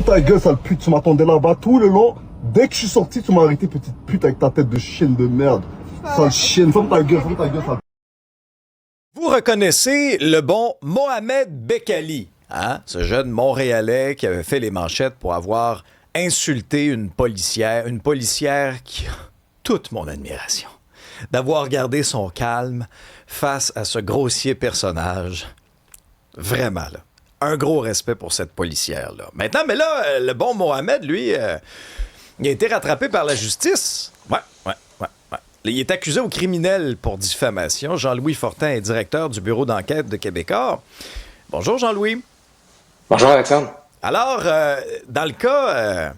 Ta gueule, sale pute, tu m'attendais là-bas tout le long. Dès que je suis sorti, tu m'as arrêté, petite pute, avec ta tête de chienne de merde. Sale chienne, ferme ta gueule, sale. Vous reconnaissez le bon Mohamed Bekali, hein? Ce jeune Montréalais qui avait fait les manchettes pour avoir insulté une policière qui a toute mon admiration. D'avoir gardé son calme face à ce grossier personnage. Vraiment, là. Un gros respect pour cette policière-là. Maintenant, mais là, le bon Mohamed, lui, il a été rattrapé par la justice. Ouais. Il est accusé au criminel pour diffamation. Jean-Louis Fortin est directeur du bureau d'enquête de Québécois. Bonjour, Jean-Louis. Bonjour, Alexandre. Alors, dans le cas,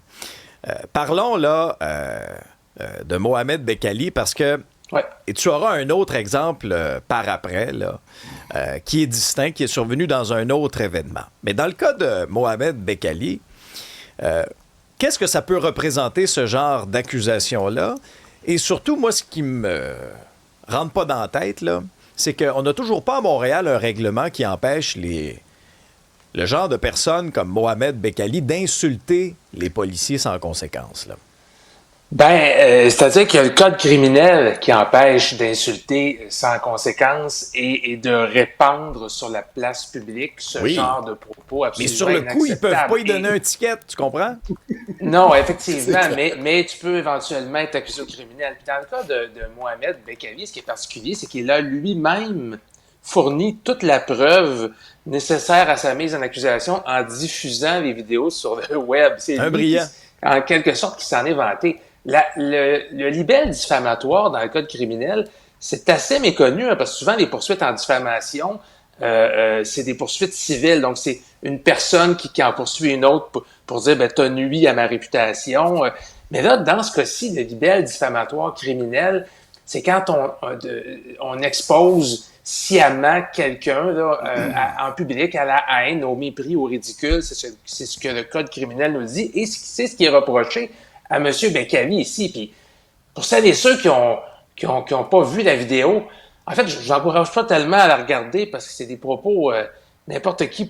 parlons là de Mohamed Bekali parce que et tu auras un autre exemple par après, là, qui est distinct, qui est survenu dans un autre événement. Mais dans le cas de Mohamed Bekali, qu'est-ce que ça peut représenter, ce genre d'accusation-là? Et surtout, moi, ce qui me rentre pas dans la tête, là, c'est qu'on n'a toujours pas à Montréal un règlement qui empêche le genre de personnes comme Mohamed Bekali d'insulter les policiers sans conséquence, là. C'est-à-dire qu'il y a le code criminel qui empêche d'insulter sans conséquence et de répandre sur la place publique ce genre de propos absolument mais sur le coup, ils peuvent pas y donner un ticket, tu comprends? Non, effectivement, mais tu peux éventuellement être accusé au criminel. Puis dans le cas de Mohamed Bekali, ce qui est particulier, c'est qu'il a lui-même fourni toute la preuve nécessaire à sa mise en accusation en diffusant les vidéos sur le web. C'est un lui brillant. En quelque sorte, qui s'en est vanté. Le libelle diffamatoire dans le code criminel, c'est assez méconnu, hein, parce que souvent, les poursuites en diffamation, c'est des poursuites civiles. Donc, c'est une personne qui en poursuit une autre pour dire « t'as nui à ma réputation ». Mais là, dans ce cas-ci, le libelle diffamatoire criminel, c'est quand on expose sciemment quelqu'un en public à la haine, au mépris, au ridicule. C'est ce que le code criminel nous dit. Et c'est ce qui est reproché à M. Bekali ici. Puis pour celles et ceux qui ont pas vu la vidéo, en fait, je n'encourage pas tellement à la regarder parce que c'est des propos, n'importe qui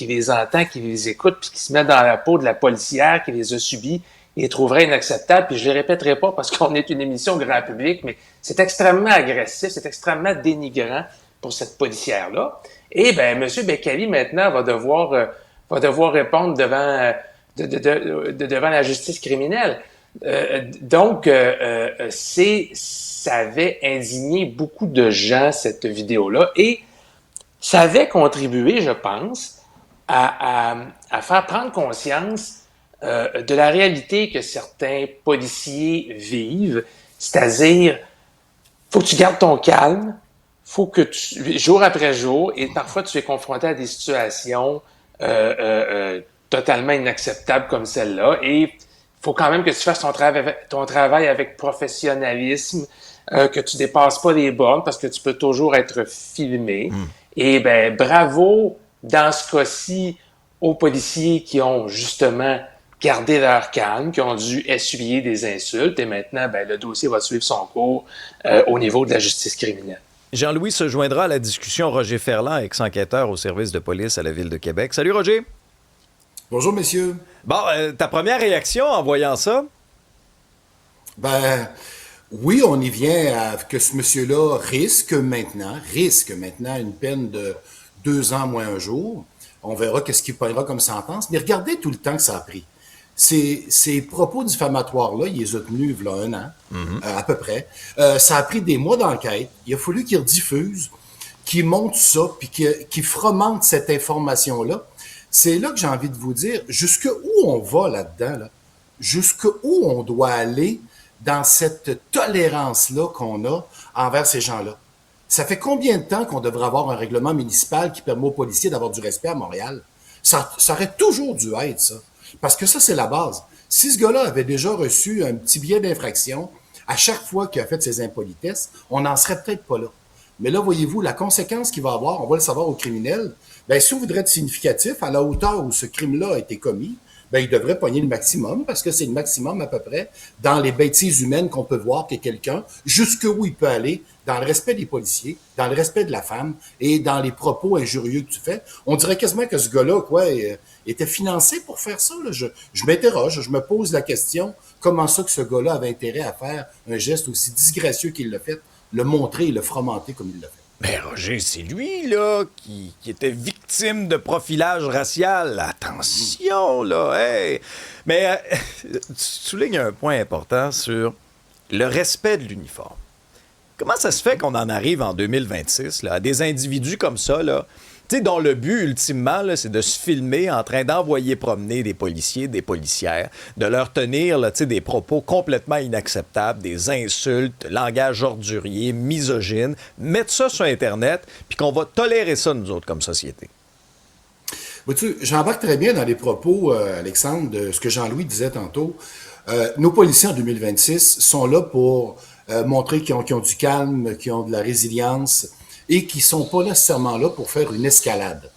les entend, qui les écoute, puis qui se met dans la peau de la policière qui les a subis, il les trouverait inacceptables. Puis je les répéterai pas parce qu'on est une émission grand public, mais c'est extrêmement agressif, c'est extrêmement dénigrant pour cette policière-là. Et M. Bekali, maintenant, va devoir répondre devant la justice criminelle. Ça avait indigné beaucoup de gens, cette vidéo-là, et ça avait contribué, je pense, à faire prendre conscience de la réalité que certains policiers vivent, c'est-à-dire, faut que tu gardes ton calme, faut que jour après jour, et parfois tu es confronté à des situations totalement inacceptable comme celle-là. Et il faut quand même que tu fasses ton travail avec professionnalisme, que tu dépasses pas les bornes parce que tu peux toujours être filmé. Et bravo dans ce cas-ci aux policiers qui ont justement gardé leur calme, qui ont dû essuyer des insultes. Et maintenant, le dossier va suivre son cours au niveau de la justice criminelle. Jean-Louis se joindra à la discussion Roger Ferland, ex-enquêteur au service de police à la Ville de Québec. Salut Roger! Bonjour, messieurs. Bon, ta première réaction en voyant ça? Oui, on y vient à que ce monsieur-là risque maintenant une peine de 2 ans moins un jour. On verra qu'est-ce qu'il prendra comme sentence. Mais regardez tout le temps que ça a pris. Ces propos diffamatoires-là, il les a tenus il y a 1 an, à peu près. Ça a pris des mois d'enquête. Il a fallu qu'il rediffuse, qu'il monte ça, puis qu'il fomente cette information-là. C'est là que j'ai envie de vous dire, jusqu'où on va là-dedans, là? Jusqu'où on doit aller dans cette tolérance-là qu'on a envers ces gens-là. Ça fait combien de temps qu'on devrait avoir un règlement municipal qui permet aux policiers d'avoir du respect à Montréal? Ça aurait toujours dû être ça. Parce que ça, c'est la base. Si ce gars-là avait déjà reçu un petit billet d'infraction à chaque fois qu'il a fait ses impolitesses, on n'en serait peut-être pas là. Mais là, voyez-vous, la conséquence qu'il va avoir, on va le savoir au criminel, si on voudrait être significatif, à la hauteur où ce crime-là a été commis, il devrait pogner le maximum, parce que c'est le maximum à peu près dans les bêtises humaines qu'on peut voir que quelqu'un, jusqu'où il peut aller, dans le respect des policiers, dans le respect de la femme et dans les propos injurieux que tu fais. On dirait quasiment que ce gars-là, était financé pour faire ça. Là. Je m'interroge, je me pose la question, comment ça que ce gars-là avait intérêt à faire un geste aussi disgracieux qu'il l'a fait, le montrer et le fromanter comme il l'a fait. Ben Roger, c'est lui, là, qui était victime de profilage racial. Attention, là, hey! Mais tu soulignes un point important sur le respect de l'uniforme. Comment ça se fait qu'on en arrive en 2026 là, à des individus comme ça, là, tu sais, dont le but, ultimement, là, c'est de se filmer en train d'envoyer promener des policiers, des policières, de leur tenir là, des propos complètement inacceptables, des insultes, langage ordurier, misogyne, mettre ça sur Internet, puis qu'on va tolérer ça, nous autres, comme société. Vois-tu, j'embarque très bien dans les propos, Alexandre, de ce que Jean-Louis disait tantôt. Nos policiers en 2026 sont là pour montrer qu'ils ont du calme, qu'ils ont de la résilience et qui sont pas nécessairement là pour faire une escalade.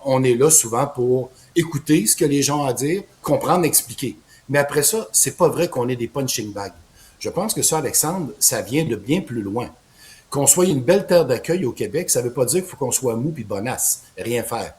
On est là souvent pour écouter ce que les gens ont à dire, comprendre, expliquer. Mais après ça, c'est pas vrai qu'on ait des punching bags. Je pense que ça, Alexandre, ça vient de bien plus loin. Qu'on soit une belle terre d'accueil au Québec, ça veut pas dire qu'il faut qu'on soit mou puis bonasse, rien faire.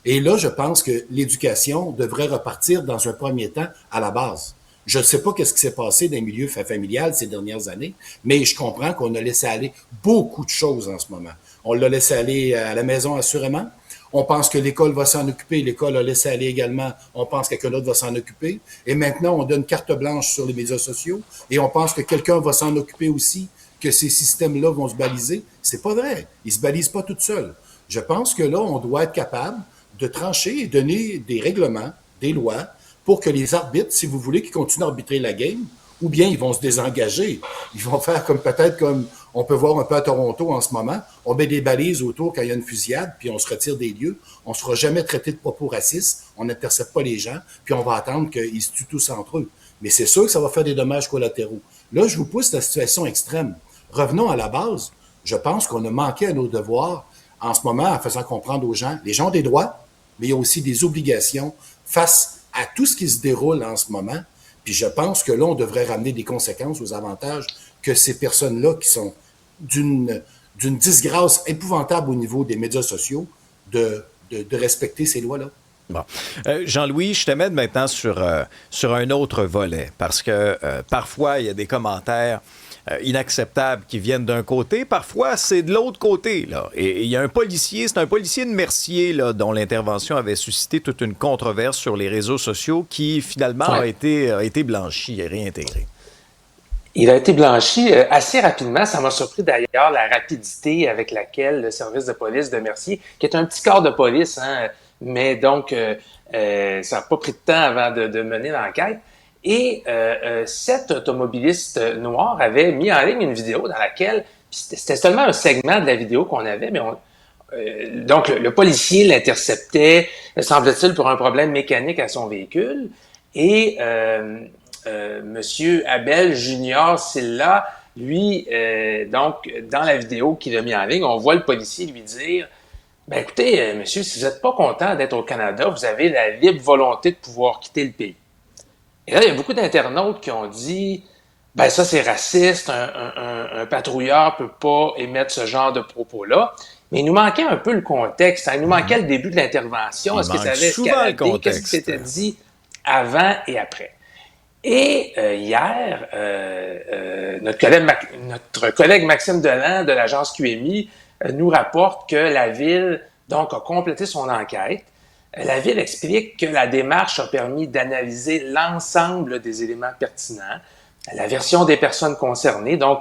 Et là, je pense que l'éducation devrait repartir dans un premier temps à la base. Je ne sais pas qu'est-ce qui s'est passé dans les milieux familial ces dernières années, mais je comprends qu'on a laissé aller beaucoup de choses en ce moment. On l'a laissé aller à la maison, assurément. On pense que l'école va s'en occuper. L'école a laissé aller également. On pense que quelqu'un d'autre va s'en occuper. Et maintenant, on donne carte blanche sur les médias sociaux et on pense que quelqu'un va s'en occuper aussi, que ces systèmes-là vont se baliser. C'est pas vrai. Ils se balisent pas tout seuls. Je pense que là, on doit être capable de trancher et donner des règlements, des lois, pour que les arbitres, si vous voulez, qui continuent d'arbitrer la game, ou bien ils vont se désengager. Ils vont faire peut-être comme on peut voir un peu à Toronto en ce moment. On met des balises autour quand il y a une fusillade, puis on se retire des lieux. On ne sera jamais traité de propos racistes. On n'intercepte pas les gens, puis on va attendre qu'ils se tuent tous entre eux. Mais c'est sûr que ça va faire des dommages collatéraux. Là, je vous pousse la situation extrême. Revenons à la base. Je pense qu'on a manqué à nos devoirs en ce moment en faisant comprendre aux gens, les gens ont des droits, mais il y a aussi des obligations face à tout ce qui se déroule en ce moment. Puis je pense que là, on devrait ramener des conséquences aux avantages que ces personnes-là qui sont d'une disgrâce épouvantable au niveau des médias sociaux, de respecter ces lois-là. Bon. Jean-Louis, je te mets maintenant sur un autre volet, parce que parfois, il y a des commentaires inacceptables qui viennent d'un côté, parfois c'est de l'autre côté, là. Et il y a un policier, c'est un policier de Mercier, là, dont l'intervention avait suscité toute une controverse sur les réseaux sociaux qui finalement a été blanchi et réintégré. Il a été blanchi assez rapidement. Ça m'a surpris d'ailleurs la rapidité avec laquelle le service de police de Mercier, qui est un petit corps de police, hein, mais donc ça n'a pas pris de temps avant de mener l'enquête. Et cet automobiliste noir avait mis en ligne une vidéo dans laquelle, c'était seulement un segment de la vidéo qu'on avait, mais donc le policier l'interceptait, semble-t-il, pour un problème mécanique à son véhicule. Et Monsieur Abel Junior Silla, lui, donc, dans la vidéo qu'il a mis en ligne, on voit le policier lui dire « Ben écoutez, monsieur, si vous n'êtes pas content d'être au Canada, vous avez la libre volonté de pouvoir quitter le pays. » Et là, il y a beaucoup d'internautes qui ont dit « Ben ça, c'est raciste, un patrouilleur peut pas émettre ce genre de propos-là. » Mais il nous manquait un peu le contexte, hein. Il nous manquait le début de l'intervention. Est-ce que ça avait escaladé? Qu'est-ce qui s'était dit avant et après? Et hier, notre collègue Maxime Delan de l'agence QMI nous rapporte que la Ville donc a complété son enquête. La Ville explique que la démarche a permis d'analyser l'ensemble des éléments pertinents, la version des personnes concernées. Donc,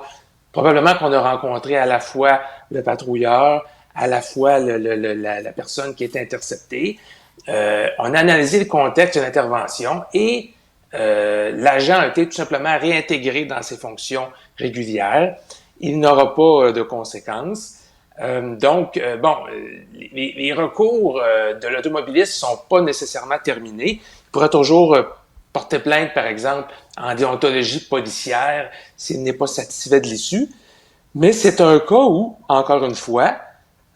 probablement qu'on a rencontré à la fois le patrouilleur, à la fois la personne qui est interceptée. On a analysé le contexte de l'intervention et l'agent a été tout simplement réintégré dans ses fonctions régulières. Il n'aura pas de conséquences. Les recours de l'automobiliste sont pas nécessairement terminés. Il pourrait toujours porter plainte, par exemple, en déontologie policière s'il n'est pas satisfait de l'issue. Mais c'est un cas où, encore une fois,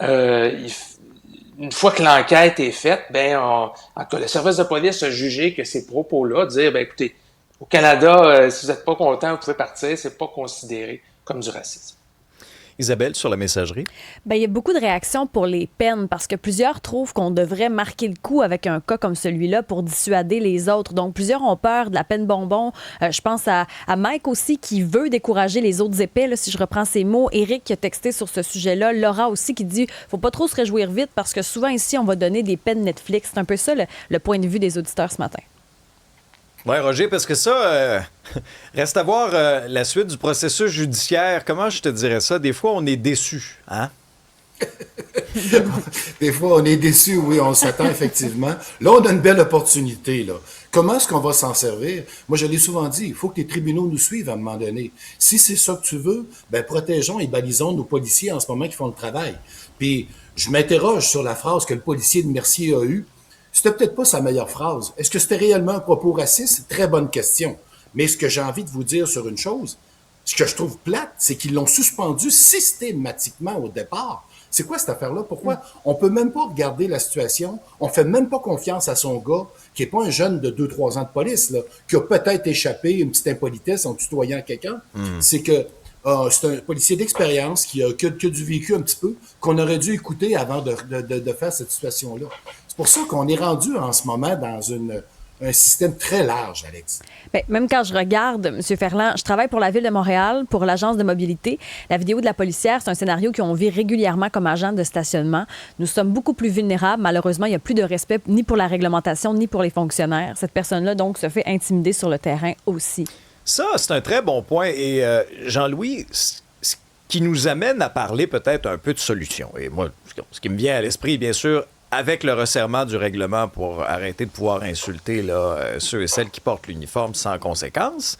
une fois que l'enquête est faite, le service de police a jugé que ces propos-là, dire, écoutez, au Canada, si vous n'êtes pas content, vous pouvez partir, c'est pas considéré comme du racisme. Isabelle, sur la messagerie? Bien, il y a beaucoup de réactions pour les peines parce que plusieurs trouvent qu'on devrait marquer le coup avec un cas comme celui-là pour dissuader les autres. Donc, plusieurs ont peur de la peine bonbon. Je pense à Mike aussi qui veut décourager les autres épais, là, si je reprends ses mots. Éric qui a texté sur ce sujet-là. Laura aussi qui dit faut pas trop se réjouir vite parce que souvent ici, on va donner des peines Netflix. C'est un peu ça le point de vue des auditeurs ce matin. Oui, Roger, parce que ça, reste à voir la suite du processus judiciaire. Comment je te dirais ça? Des fois, on est déçu, hein? Des fois, on est déçu, oui, on s'attend effectivement. Là, on a une belle opportunité, là. Comment est-ce qu'on va s'en servir? Moi, je l'ai souvent dit, il faut que les tribunaux nous suivent à un moment donné. Si c'est ça que tu veux, ben protégeons et balisons nos policiers en ce moment qui font le travail. Puis, je m'interroge sur la phrase que le policier de Mercier a eue. C'était peut-être pas sa meilleure phrase. Est-ce que c'était réellement un propos raciste? Très bonne question. Mais ce que j'ai envie de vous dire sur une chose, ce que je trouve plate, c'est qu'ils l'ont suspendu systématiquement au départ. C'est quoi cette affaire-là? Pourquoi? On peut même pas regarder la situation. On fait même pas confiance à son gars, qui est pas un jeune de 2-3 ans de police, là, qui a peut-être échappé une petite impolitesse en tutoyant quelqu'un. C'est que c'est un policier d'expérience qui a que du vécu un petit peu, qu'on aurait dû écouter avant de faire cette situation-là. C'est pour ça qu'on est rendu en ce moment dans un système très large, Alex. Bien, même quand je regarde, M. Ferland, je travaille pour la Ville de Montréal, pour l'Agence de mobilité. La vidéo de la policière, c'est un scénario qu'on vit régulièrement comme agent de stationnement. Nous sommes beaucoup plus vulnérables. Malheureusement, il n'y a plus de respect ni pour la réglementation, ni pour les fonctionnaires. Cette personne-là, donc, se fait intimider sur le terrain aussi. Ça, c'est un très bon point. Et Jean-Louis, ce qui nous amène à parler peut-être un peu de solutions. Et moi, ce qui me vient à l'esprit, bien sûr, avec le resserrement du règlement pour arrêter de pouvoir insulter là, ceux et celles qui portent l'uniforme sans conséquence,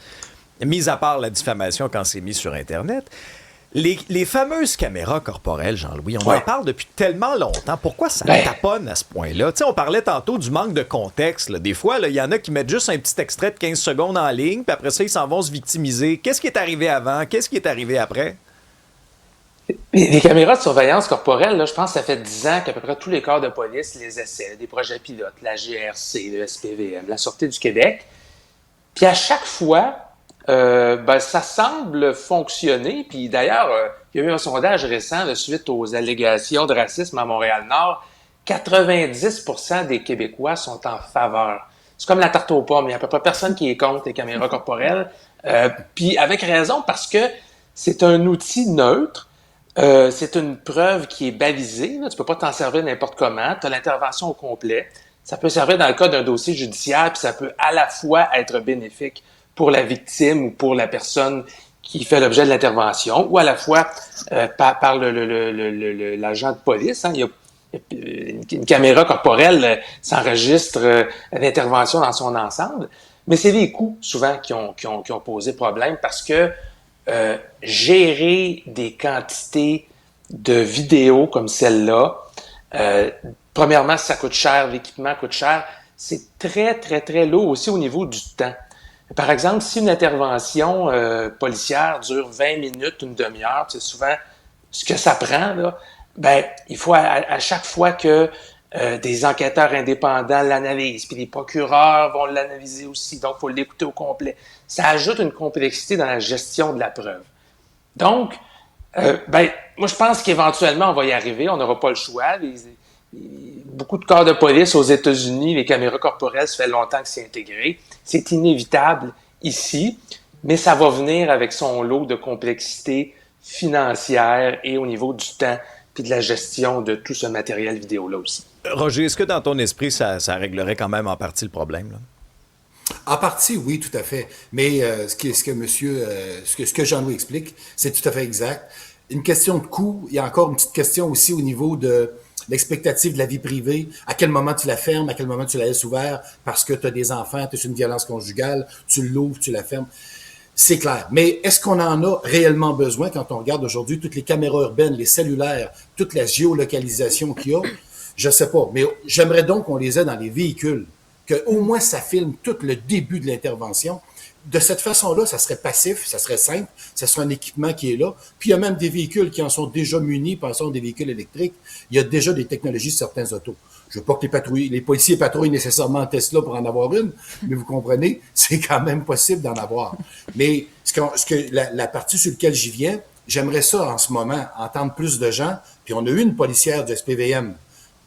mis à part la diffamation quand c'est mis sur Internet, les fameuses caméras corporelles, Jean-Louis, on en parle depuis tellement longtemps. Pourquoi ça taponne à ce point-là? Tu sais, on parlait tantôt du manque de contexte. Là. Des fois, il y en a qui mettent juste un petit extrait de 15 secondes en ligne, puis après ça, ils s'en vont se victimiser. Qu'est-ce qui est arrivé avant? Qu'est-ce qui est arrivé après? Les caméras de surveillance corporelle, là, je pense que ça fait 10 ans qu'à peu près tous les corps de police les essaient, des projets pilotes, la GRC, le SPVM, la Sûreté du Québec. Puis à chaque fois, ça semble fonctionner. Puis d'ailleurs, il y a eu un sondage récent là, suite aux allégations de racisme à Montréal-Nord. 90% des Québécois sont en faveur. C'est comme la tarte aux pommes. Il y a à peu près personne qui est contre les caméras corporelles. Puis avec raison, parce que c'est un outil neutre. C'est une preuve qui est balisée. Là. Tu peux pas t'en servir n'importe comment. Tu as l'intervention au complet. Ça peut servir dans le cas d'un dossier judiciaire, puis ça peut à la fois être bénéfique pour la victime ou pour la personne qui fait l'objet de l'intervention, ou à la fois par l'agent de police. Hein. Il y a une caméra corporelle s'enregistre l'intervention dans son ensemble. Mais c'est les coûts, souvent, qui ont posé problème parce que gérer des quantités de vidéos comme celle-là, premièrement, ça coûte cher, l'équipement coûte cher, c'est très, très, très lourd aussi au niveau du temps. Par exemple, si une intervention policière dure 20 minutes, une demi-heure, c'est souvent ce que ça prend, là, il faut à chaque fois que des enquêteurs indépendants l'analysent, puis les procureurs vont l'analyser aussi, donc il faut l'écouter au complet. Ça ajoute une complexité dans la gestion de la preuve. Donc, moi je pense qu'éventuellement on va y arriver, on n'aura pas le choix. Beaucoup de corps de police aux États-Unis, les caméras corporelles, ça fait longtemps que c'est intégré. C'est inévitable ici, mais ça va venir avec son lot de complexité financière et au niveau du temps puis de la gestion de tout ce matériel vidéo-là aussi. Roger, est-ce que dans ton esprit, ça réglerait quand même en partie le problème, là? En partie, oui, tout à fait. Mais ce que Jean-Louis explique, c'est tout à fait exact. Une question de coût, il y a encore une petite question aussi au niveau de l'expectative de la vie privée. À quel moment tu la fermes, à quel moment tu la laisses ouverte parce que tu as des enfants, tu es sur une violence conjugale, tu l'ouvres, tu la fermes. C'est clair. Mais est-ce qu'on en a réellement besoin quand on regarde aujourd'hui toutes les caméras urbaines, les cellulaires, toute la géolocalisation qu'il y a? Je sais pas. Mais j'aimerais donc qu'on les ait dans les véhicules, qu'au moins ça filme tout le début de l'intervention. De cette façon-là, ça serait passif, ça serait simple, ça serait un équipement qui est là. Puis il y a même des véhicules qui en sont déjà munis, pensons des véhicules électriques. Il y a déjà des technologies sur certains autos. Je veux pas que les policiers patrouillent nécessairement en Tesla pour en avoir une, mais vous comprenez, c'est quand même possible d'en avoir. Mais la partie sur laquelle j'y viens, j'aimerais ça en ce moment, entendre plus de gens. Puis on a eu une policière du SPVM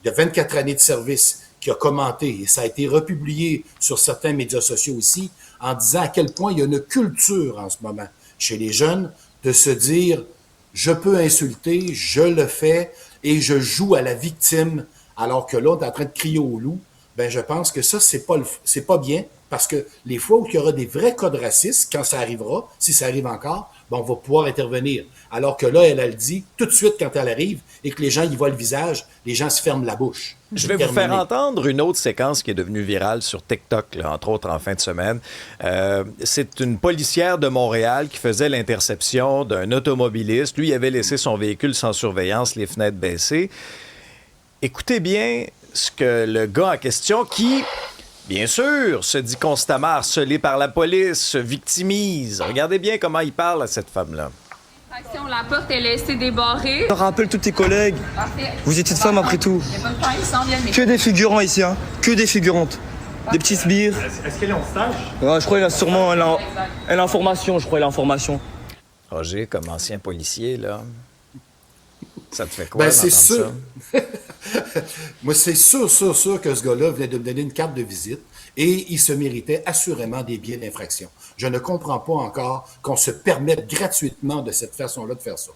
de 24 années de service qui a commenté, et ça a été republié sur certains médias sociaux aussi, en disant à quel point il y a une culture en ce moment chez les jeunes de se dire « je peux insulter, je le fais et je joue à la victime », alors que l'autre est en train de crier au loup. Ben je pense que ça, c'est pas bien, parce que les fois où il y aura des vrais cas de racisme, quand ça arrivera, si ça arrive encore, ben on va pouvoir intervenir. Alors que là, elle le dit tout de suite quand elle arrive et que les gens y voient le visage, les gens se ferment la bouche. Je vais vous faire entendre une autre séquence qui est devenue virale sur TikTok, là, entre autres en fin de semaine. C'est une policière de Montréal qui faisait l'interception d'un automobiliste. Lui, il avait laissé son véhicule sans surveillance, les fenêtres baissées. Écoutez bien ce que le gars en question, qui, bien sûr, se dit constamment harcelé par la police, se victimise. Regardez bien comment il parle à cette femme-là. La porte est laissée débarrée. Je rappelle tous tes collègues. Parfait. Vous étiez de femmes après tout. Il n'y a pas de problème, ils s'en viennent. Que des figurants ici, hein. Que des figurantes. Des petits sbires. Est-ce qu'elle est en stage? Ouais, je crois qu'elle a sûrement... Elle a en formation, je crois, elle est en formation. Roger, comme ancien policier, là, ça te fait quoi Ben, d'entendre c'est sûr. ça? Moi, c'est sûr que ce gars-là venait de me donner une carte de visite et il se méritait assurément des billets d'infraction. Je ne comprends pas encore qu'on se permette gratuitement de cette façon-là de faire ça.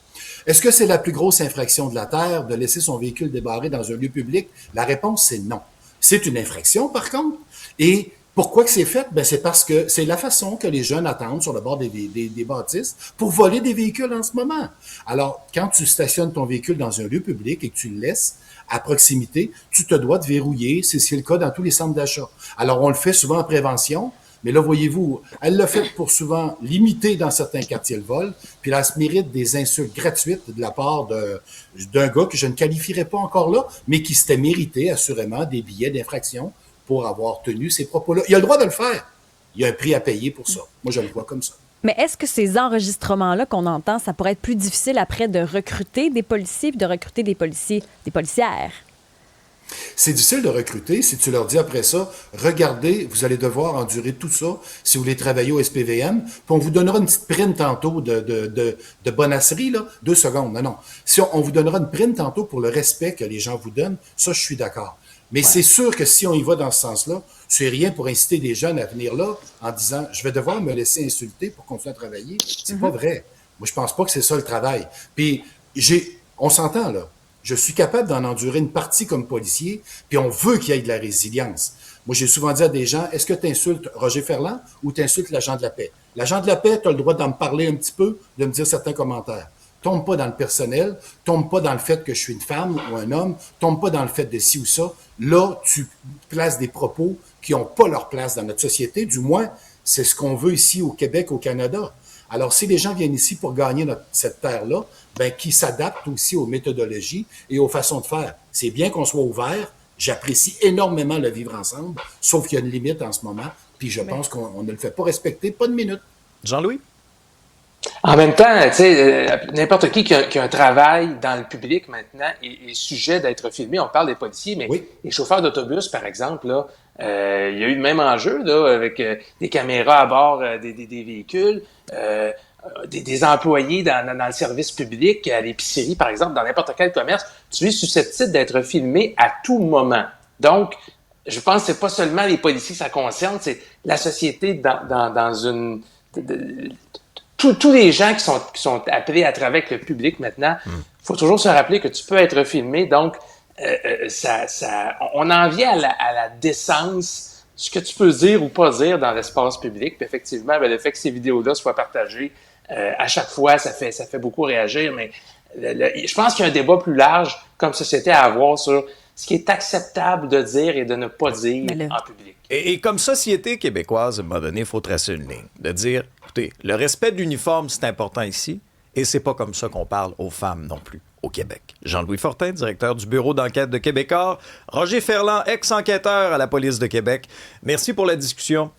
Est-ce que c'est la plus grosse infraction de la Terre de laisser son véhicule débarré dans un lieu public? La réponse, c'est non. C'est une infraction, par contre. Et pourquoi que c'est fait? Ben, c'est parce que c'est la façon que les jeunes attendent sur le bord des bâtisses pour voler des véhicules en ce moment. Alors, quand tu stationnes ton véhicule dans un lieu public et que tu le laisses à proximité, tu te dois de verrouiller. C'est le cas dans tous les centres d'achat. Alors, on le fait souvent en prévention, mais là, voyez-vous, elle l'a fait pour souvent limiter dans certains quartiers le vol, puis là, elle se mérite des insultes gratuites de la part d'un gars que je ne qualifierais pas encore là, mais qui s'était mérité assurément des billets d'infraction pour avoir tenu ces propos-là. Il a le droit de le faire. Il y a un prix à payer pour ça. Moi, je le vois comme ça. Mais est-ce que ces enregistrements-là qu'on entend, ça pourrait être plus difficile après de recruter des policiers puis de recruter des policiers, des policières? C'est difficile de recruter si tu leur dis après ça, regardez, vous allez devoir endurer tout ça si vous voulez travailler au SPVM, puis on vous donnera une petite prime tantôt de bonasserie, là, 2 secondes. Non. Si on vous donnera une prime tantôt pour le respect que les gens vous donnent, ça, je suis d'accord. Mais c'est sûr que si on y va dans ce sens-là, c'est rien pour inciter des jeunes à venir là en disant, je vais devoir me laisser insulter pour continuer à travailler. C'est pas vrai. Moi, je pense pas que c'est ça le travail. Puis, on s'entend, là. Je suis capable d'en endurer une partie comme policier, puis on veut qu'il y ait de la résilience. Moi, j'ai souvent dit à des gens, est-ce que tu insultes Roger Ferland ou tu insultes l'agent de la paix? L'agent de la paix, tu as le droit d'en me parler un petit peu, de me dire certains commentaires. Tombe pas dans le personnel, tombe pas dans le fait que je suis une femme ou un homme, tombe pas dans le fait de ci ou ça. Là, tu places des propos qui n'ont pas leur place dans notre société. Du moins, c'est ce qu'on veut ici au Québec, au Canada. Alors, si les gens viennent ici pour gagner cette terre-là, ben, qu'ils s'adaptent aussi aux méthodologies et aux façons de faire. C'est bien qu'on soit ouvert. J'apprécie énormément le vivre ensemble, sauf qu'il y a une limite en ce moment. Puis je pense qu'on ne le fait pas respecter, pas de minute. Jean-Louis? En même temps, tu sais, n'importe qui a un travail dans le public maintenant est sujet d'être filmé. On parle des policiers, mais les chauffeurs d'autobus, par exemple, là, il y a eu le même enjeu là, avec des caméras à bord des véhicules, des employés dans le service public, à l'épicerie, par exemple, dans n'importe quel commerce. Tu es susceptible d'être filmé à tout moment. Donc, je pense que c'est pas seulement les policiers que ça concerne, c'est la société dans une... Tous les gens qui sont appelés à travailler avec le public maintenant, faut toujours se rappeler que tu peux être filmé. Donc, on en vient à la décence, ce que tu peux dire ou pas dire dans l'espace public. Puis effectivement, le fait que ces vidéos-là soient partagées, à chaque fois, ça fait beaucoup réagir. Mais je pense qu'il y a un débat plus large comme société à avoir sur ce qui est acceptable de dire et de ne pas dire en public. Et comme société québécoise, à un moment donné, il faut tracer une ligne. De dire, écoutez, le respect de l'uniforme, c'est important ici, et c'est pas comme ça qu'on parle aux femmes non plus au Québec. Jean-Louis Fortin, directeur du bureau d'enquête de Québecor. Roger Ferland, ex-enquêteur à la police de Québec. Merci pour la discussion.